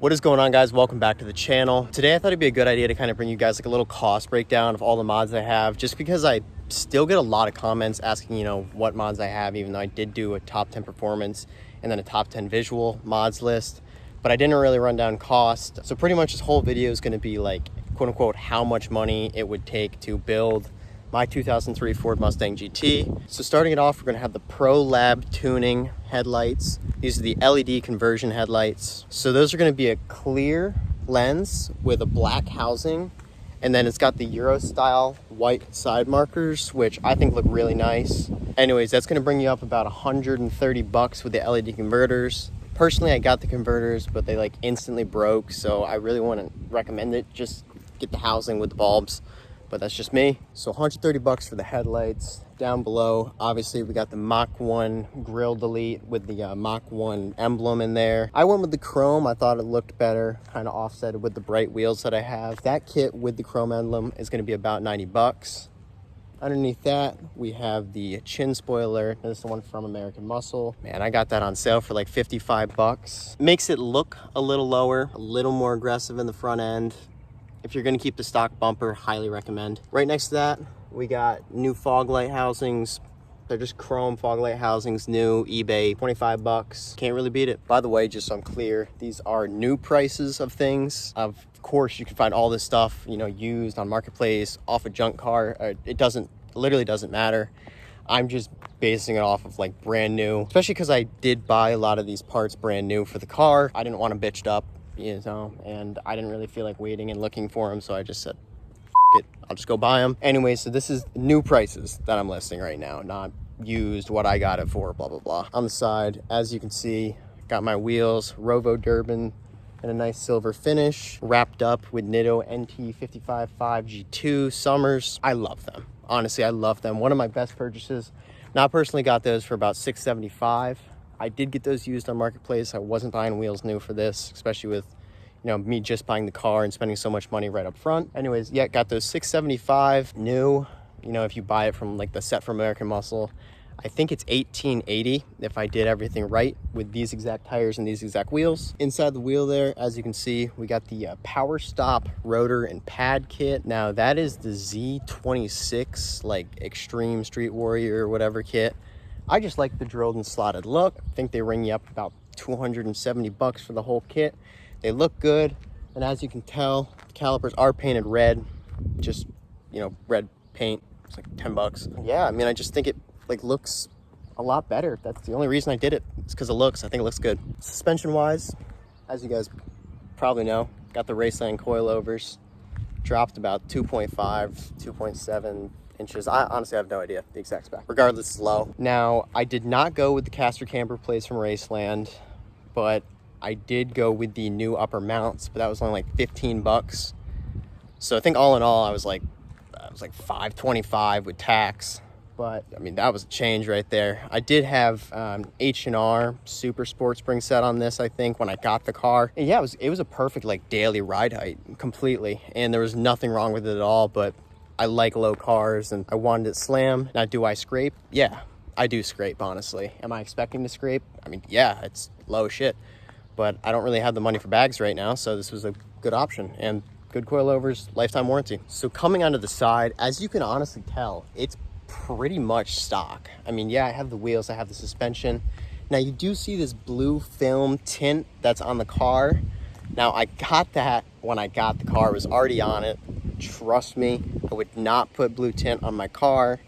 What is going on, guys? Welcome back to the channel. Today I thought it'd be a good idea to kind of bring you guys like a little cost breakdown of all the mods I have, just because I still get a lot of comments asking, what mods I have, even though I did do a top 10 performance and then a top 10 visual mods list, but I didn't really run down cost. So pretty much this whole video is going to be like, quote unquote, how much money it would take to build my 2003 Ford Mustang GT. So starting it off, we're gonna have the Pro Lab tuning headlights. These are the LED conversion headlights. So those are gonna be a clear lens with a black housing, and then it's got the Euro style white side markers, which I think look really nice. Anyways, that's gonna bring you up about 130 bucks with the LED converters. Personally, I got the converters, but they like instantly broke, so I really wouldn't recommend it. Just get the housing with the bulbs. But that's just me. So 130 bucks for the headlights. Down below, obviously we got the Mach 1 grill delete with the Mach 1 emblem in there. I went with the chrome. I thought it looked better, kind of offset with the bright wheels that I have. That kit with the chrome emblem is gonna be about 90 bucks. Underneath that, we have the chin spoiler. This is the one from American Muscle. Man, I got that on sale for like 55 bucks. Makes it look a little lower, a little more aggressive in the front end. If you're gonna keep the stock bumper, highly recommend. Right next to that, we got new fog light housings. They're just chrome fog light housings, new, eBay, 25 bucks. Can't really beat it. By the way, just so I'm clear, these are new prices of things. Of course, you can find all this stuff, used on Marketplace, off a junk car. It literally doesn't matter. I'm just basing it off of like brand new, especially because I did buy a lot of these parts brand new for the car. I didn't want them bitched up, and I didn't really feel like waiting and looking for them, so I just said, F it, I'll just go buy them. Anyway, so this is new prices that I'm listing right now, not used, what I got it for, blah, blah, blah. On the side, as you can see, got my wheels, Rovo Durban, and a nice silver finish, wrapped up with Dino NT55 5G2 Summers. I love them. Honestly, I love them. One of my best purchases. Now, I personally got those for about $675. I did get those used on Marketplace. I wasn't buying wheels new for this, especially with, me just buying the car and spending so much money right up front. Anyways, yeah, got those $675 new. If you buy it from like the set from American Muscle, I think it's $1880 if I did everything right with these exact tires and these exact wheels. Inside the wheel there, as you can see, we got the Power Stop rotor and pad kit. Now that is the Z26, like Extreme Street Warrior or whatever kit. I just like the drilled and slotted look. I think they ring you up about 270 bucks for the whole kit. They look good, and as you can tell, the calipers are painted red. Just, red paint. It's like 10 bucks. Yeah, I just think it like looks a lot better. That's the only reason I did it. It's because it looks. I think it looks good. Suspension-wise, as you guys probably know, got the Raceland coilovers. Dropped about 2.5, 2.7 inches. I honestly have no idea the exact spec. Regardless, it's low. Now, I did not go with the caster camber plates from Raceland, but I did go with the new upper mounts, but that was only like 15 bucks. So I think all in all, I was like $525 with tax. But that was a change right there. I did have H&R Super Sport Spring set on this, I think, when I got the car. And yeah, it was a perfect like daily ride height completely. And there was nothing wrong with it at all, but I like low cars and I wanted it slam. Now, do I scrape? Yeah, I do scrape, honestly. Am I expecting to scrape? Yeah, it's low shit. But I don't really have the money for bags right now, so this was a good option. And good coilovers, lifetime warranty. So coming onto the side, as you can honestly tell, it's pretty much stock. Yeah, I have the wheels, I have the suspension. Now you do see this blue film tint that's on the car. Now I got that when I got the car, it was already on it. Trust me, I would not put blue tint on my car.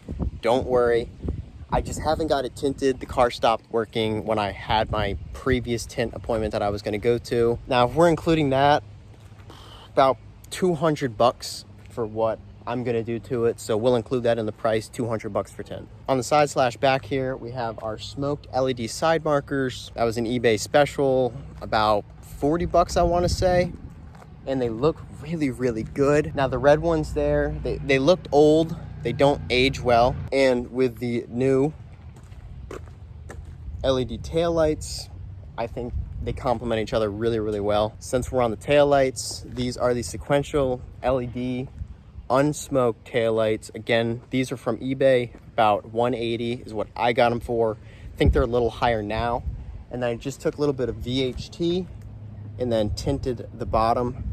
Don't worry. I just haven't got it tinted. The car stopped working when I had my previous tint appointment that I was gonna go to. Now, if we're including that, about 200 bucks for what I'm gonna do to it. So we'll include that in the price, 200 bucks for tint. On the side slash back here, we have our smoked LED side markers. That was an eBay special, about 40 bucks, I wanna say. And they look really, really good. Now the red ones there, they looked old. They don't age well. And with the new LED taillights, I think they complement each other really, really well. Since we're on the taillights, these are the sequential LED unsmoked taillights. Again, these are from eBay. About 180 is what I got them for. I think they're a little higher now. And I just took a little bit of VHT and then tinted the bottom.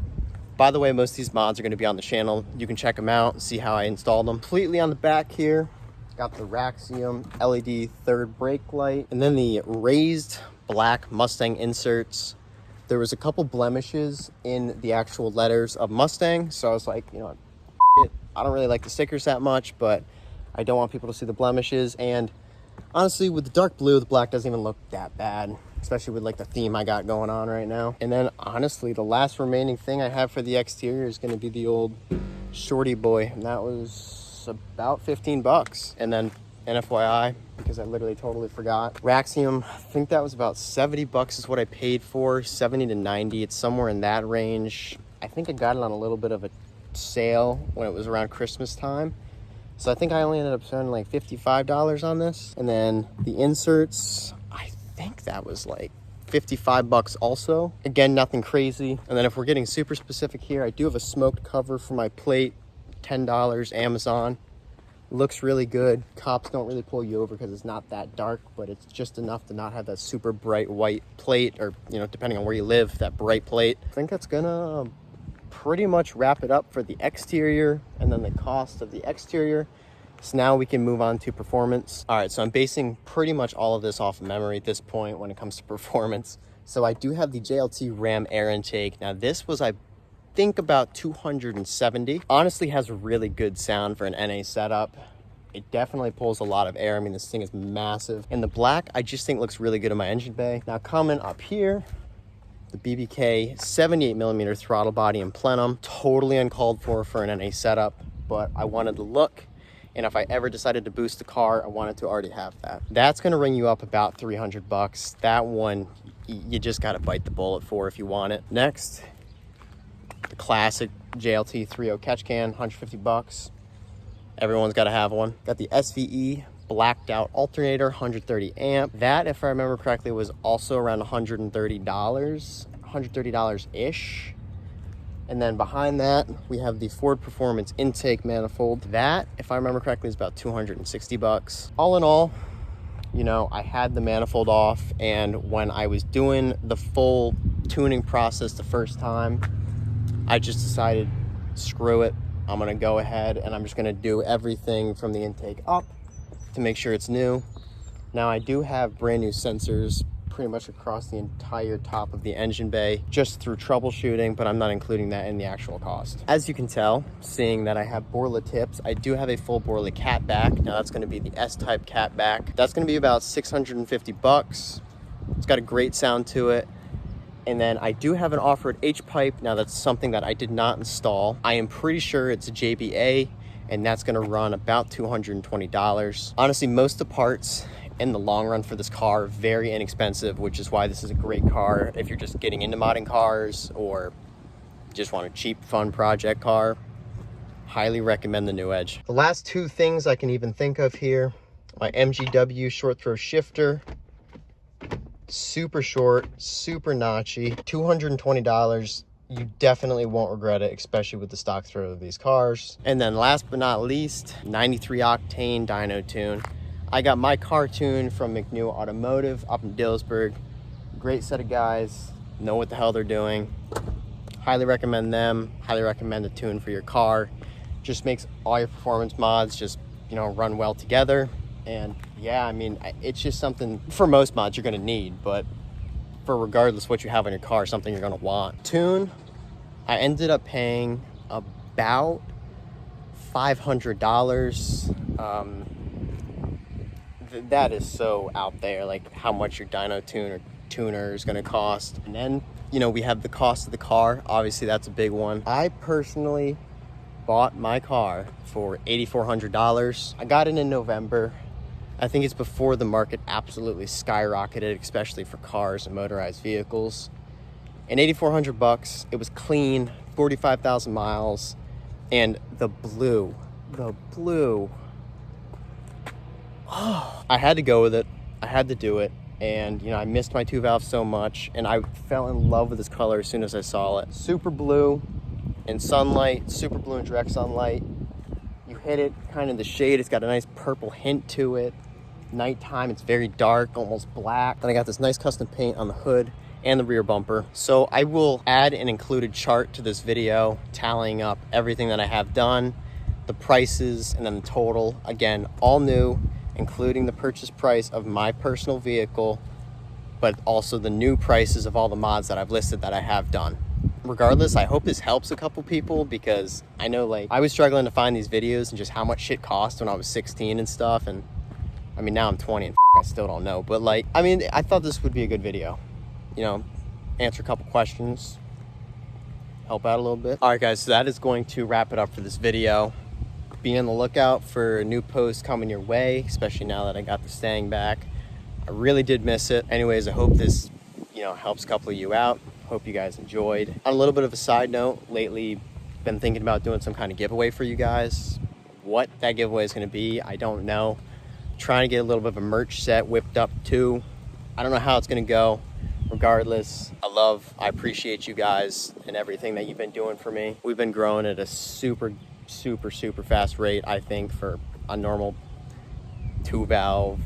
By the way, most of these mods are going to be on the channel. You can check them out and see how I installed them. Completely on the back here, got the Raxium LED third brake light, and then the raised black Mustang inserts. There was a couple blemishes in the actual letters of Mustang, so I was like, you know, I don't really like the stickers that much, but I don't want people to see the blemishes. And honestly, with the dark blue, the black doesn't even look that bad, especially with like the theme I got going on right now. And then honestly, the last remaining thing I have for the exterior is going to be the old shorty boy, and that was about 15 bucks. And then NFYI, because I literally totally forgot, Raxium, I think that was about 70 bucks is what I paid for, 70 to 90. It's somewhere in that range. I think I got it on a little bit of a sale when it was around Christmas time. So I think I only ended up spending like $55 on this. And then the inserts, I think that was like 55 bucks also. Again, nothing crazy. And then if we're getting super specific here, I do have a smoked cover for my plate, $10, Amazon. Looks really good. Cops don't really pull you over because it's not that dark, but it's just enough to not have that super bright white plate, or, you know, depending on where you live, that bright plate. I think that's gonna pretty much wrap it up for the exterior and then the cost of the exterior. So now we can move on to performance. All right, so I'm basing pretty much all of this off of memory at this point when it comes to performance. So I do have the JLT Ram air intake. Now this was, I think, about 270. Honestly has a really good sound for an NA setup. It definitely pulls a lot of air. I mean, this thing is massive. And the black, I just think looks really good in my engine bay. Now coming up here, the BBK 78mm throttle body in plenum. Totally uncalled for an NA setup, but I wanted the look. And if I ever decided to boost the car, I wanted to already have that. That's gonna ring you up about 300 bucks. That one, you just gotta bite the bullet for if you want it. Next, the classic JLT 3.0 catch can, 150 bucks. Everyone's gotta have one. Got the SVE blacked out alternator, 130 amp. That, if I remember correctly, was also around $130-ish. And then behind that, we have the Ford Performance intake manifold. That, if I remember correctly, is about 260 bucks. All in all, you know, I had the manifold off, and when I was doing the full tuning process the first time, I just decided, screw it. I'm gonna go ahead and I'm just gonna do everything from the intake up to make sure it's new. Now I do have brand new sensors pretty much across the entire top of the engine bay just through troubleshooting, but I'm not including that in the actual cost. As you can tell, seeing that I have Borla tips, I do have a full Borla catback. Now that's going to be the S-type catback. That's going to be about 650 bucks. It's got a great sound to it. And then I do have an off-road H-pipe. Now that's something that I did not install. I am pretty sure it's a JBA, and that's going to run about $220. Honestly, most of the parts in the long run for this car, very inexpensive, which is why this is a great car if you're just getting into modding cars or just want a cheap, fun project car. Highly recommend the New Edge. The last two things I can even think of here, my MGW short throw shifter, super short, super notchy, $220. You definitely won't regret it, especially with the stock throw of these cars. And then last but not least, 93 Octane dyno tune. I got my car tuned from McNew Automotive up in Dillsburg. Great set of guys, know what the hell they're doing. Highly recommend them, highly recommend the tune for your car. Just makes all your performance mods just, you know, run well together. And yeah, I mean, it's just something for most mods you're gonna need, but for regardless what you have on your car, something you're gonna want. Tune, I ended up paying about $500. That is so out there, like how much your dyno tuner is going to cost. And then, you know, we have the cost of the car. Obviously that's a big one. I personally bought my car for $8,400. I got it in November. I think it's before the market absolutely skyrocketed, especially for cars and motorized vehicles. And 8,400 bucks, it was clean, 45,000 miles, and the blue, oh, I had to go with it. I had to do it. And, you know, I missed my 2-valve so much, and I fell in love with this color as soon as I saw it. Super blue in sunlight, super blue in direct sunlight. You hit it kind of in the shade. It's got a nice purple hint to it. Nighttime, it's very dark, almost black. Then I got this nice custom paint on the hood and the rear bumper. So I will add an included chart to this video tallying up everything that I have done, the prices, and then the total. Again, all new, including the purchase price of my personal vehicle, but also the new prices of all the mods that I've listed that I have done. Regardless, I hope this helps a couple people, because I know, like, I was struggling to find these videos and just how much shit cost when I was 16 and stuff, and I mean, now I'm 20 and I still don't know, but like, I mean, I thought this would be a good video, you know, answer a couple questions, help out a little bit. All right, guys, so that is going to wrap it up for this video. Be on the lookout for a new post coming your way, especially now that I got the Mustang back. I really did miss it. Anyways, I hope this, you know, helps a couple of you out. Hope you guys enjoyed. On a little bit of a side note, lately been thinking about doing some kind of giveaway for you guys. What that giveaway is going to be, I don't know. Trying to get a little bit of a merch set whipped up too. I don't know how it's going to go. Regardless, I appreciate you guys and everything that you've been doing for me. We've been growing at a super fast rate, I think, for a normal 2-valve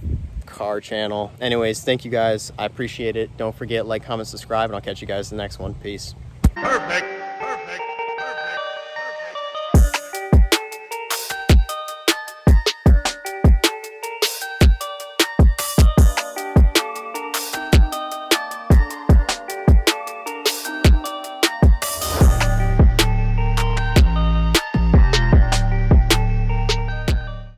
car channel. Anyways, thank you guys. I appreciate it. Don't forget, like, comment, subscribe, and I'll catch you guys in the next one. Peace. Perfect.